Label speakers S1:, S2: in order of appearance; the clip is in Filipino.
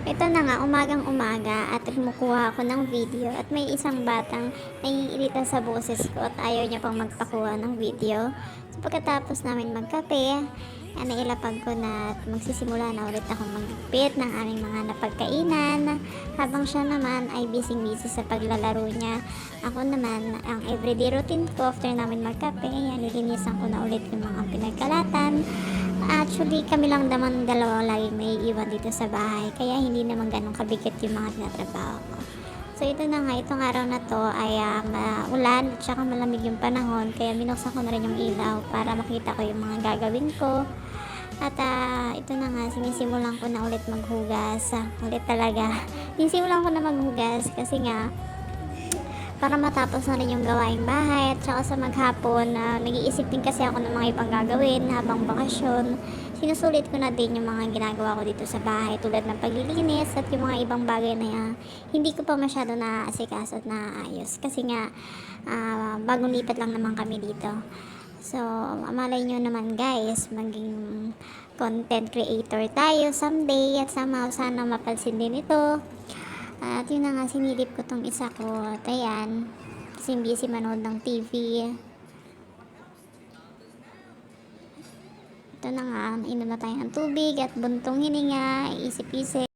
S1: Ito na nga, umagang-umaga at kumukuha ako ng video at may isang batang naiirita sa boses ko at ayaw niya pang magpakuha ng video. So pagkatapos namin magkape, nailapag ko na at magsisimula na ulit akong magpit ng aming mga napagkainan habang siya naman ay busy-busy sa paglalaro niya. Ako naman, ang everyday routine ko after namin magkape, nilinisan ko na ulit yung mga pinagkalatan. Actually, kami lang naman dalawa lagi may iwan dito sa bahay. Kaya hindi naman ganun kabigat yung mga tinatrabaho ko. So, ito na nga. Itong araw na to ay ulan at saka malamig yung panahon. Kaya binuksan ko na rin yung ilaw para makita ko yung mga gagawin ko. At ito na nga, sinisimulan ko na ulit maghugas. Ulit talaga. Sinisimulan ko na maghugas kasi nga para matapos na rin yung gawaing bahay at saka sa maghapon nag-iisip din kasi ako ng mga ibang gagawin habang bakasyon. Sinusulit ko na din yung mga ginagawa ko dito sa bahay tulad ng paglilinis at yung mga ibang bagay na hindi ko pa masyado naaasikaso at naayos kasi nga bagong lipat lang naman kami dito. So, malay nyo naman guys, maging content creator tayo someday at somehow sana mapansin din ito. At yun na nga, sinilip ko tong isa ko. At ayan, kasi busy manood ng TV. Ito na nga, inom na tayo ng tubig at buntong hininga, isip-isip.